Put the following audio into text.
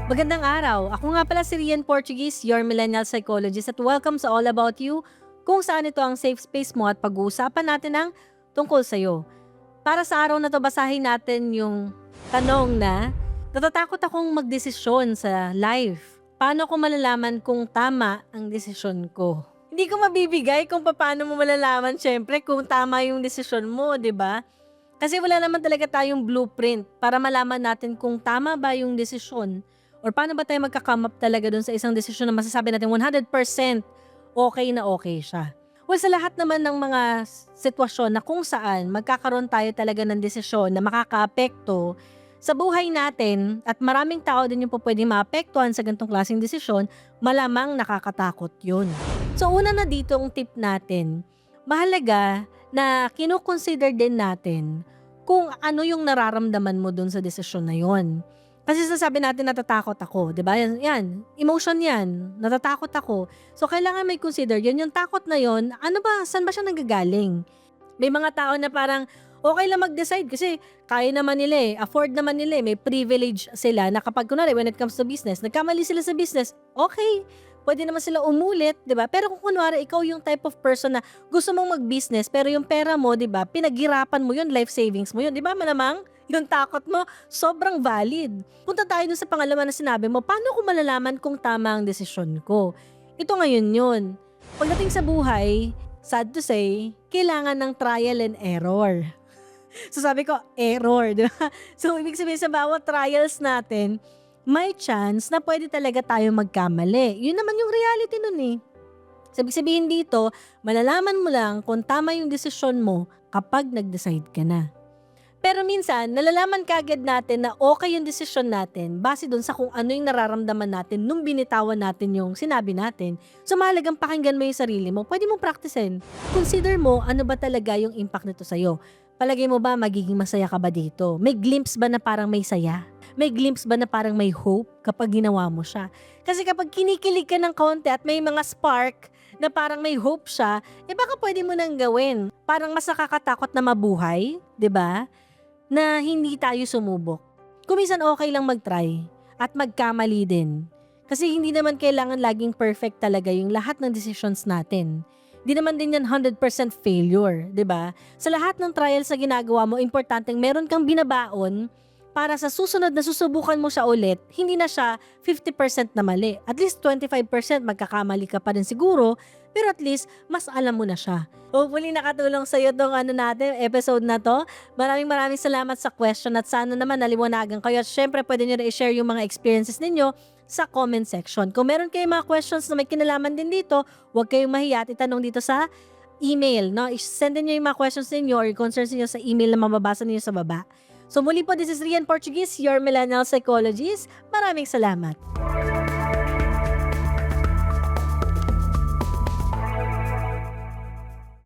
Magandang araw. Ako nga pala si Rian Portuguese, your millennial psychologist, at welcome sa All About You, kung saan ito ang safe space mo at pag-uusapan natin ang tungkol sa'yo. Para sa araw na to, basahin natin yung tanong na, natatakot akong magdesisyon sa life. Paano ko malalaman kung tama ang desisyon ko? Hindi ko mabibigay kung paano mo malalaman, syempre, kung tama yung desisyon mo, di ba? Kasi wala naman talaga tayong blueprint para malaman natin kung tama ba yung desisyon or paano ba tayo magka-come up talaga dun sa isang desisyon na masasabi natin 100% okay na okay siya. Well, sa lahat naman ng mga sitwasyon na kung saan magkakaroon tayo talaga ng desisyon na makakaapekto sa buhay natin at maraming tao din yung po pwedeng maapektuhan sa ganitong klaseng desisyon, malamang nakakatakot yun. So una na dito ang tip natin, mahalaga na kino-consider din natin kung ano yung nararamdaman mo dun sa desisyon na yon. Kasi sasabi natin natatakot ako, 'di ba? Yan, emotion 'yan. Natatakot ako. So kailangan may consider 'yan, yung takot na 'yon, ano ba, saan ba siya nanggagaling? May mga tao na parang okay lang mag-decide kasi kaya naman nila afford naman nila may privilege sila na kapag kunwari when it comes to business, nagkamali sila sa business, okay, pwede naman sila umulit, 'di ba? Pero kung kunwari ikaw yung type of person na gusto mong mag-business pero yung pera mo, 'di ba, pinaghirapan mo yun, life savings mo yun, 'di ba? Malamang yung takot mo sobrang valid. Punta tayo dun sa pangalawa na sinabi mo, paano ko malalaman kung tama ang desisyon ko? Ito ngayon yun. Pagdating sa buhay, sad to say, kailangan ng trial and error. So sabi ko, error, di ba? So ibig sabihin sa bawat trials natin, may chance na pwede talaga tayo magkamali. Yun naman yung reality nun eh. So ibig sabihin dito, malalaman mo lang kung tama yung desisyon mo kapag nag-decide ka na. Pero minsan, nalalaman kaagad natin na okay yung desisyon natin base dun sa kung ano yung nararamdaman natin nung binitawan natin yung sinabi natin. So mahalagang pakinggan mo yung sarili mo, pwede mong practicein. Consider mo ano ba talaga yung impact nito sa'yo. Palagay mo ba magiging masaya ka ba dito? May glimpse ba na parang may saya? May glimpse ba na parang may hope kapag ginawa mo siya? Kasi kapag kinikilig ka ng konti at may mga spark na parang may hope siya, baka pwede mo nang gawin. Parang mas nakakatakot na mabuhay, 'di ba? Na hindi tayo sumubok. Kung minsan okay lang mag-try at magkamali din. Kasi hindi naman kailangan laging perfect talaga yung lahat ng decisions natin. Hindi naman din yan 100% failure, 'di ba? Sa lahat ng trials na ginagawa mo, importanteng meron kang binabaon para sa susunod na susubukan mo siya ulit, hindi na siya 50% na mali. At least 25% magkakamali ka pa rin siguro, pero at least mas alam mo na siya. Hopefully nakatulong sa iyo tong episode na to. Maraming salamat sa question at sana naman naliwanagan kayo. At syempre pwede nyo na i-share yung mga experiences ninyo sa comment section. Kung meron kayong mga questions na may kinalaman din dito, huwag kayong mahiya at itanong dito sa email. No? I-send niyo yung mga questions ninyo or yung concerns niyo sa email na mababasa niyo sa baba. So muli po, this is Rian Portuguese, your millennial psychologist. Maraming salamat.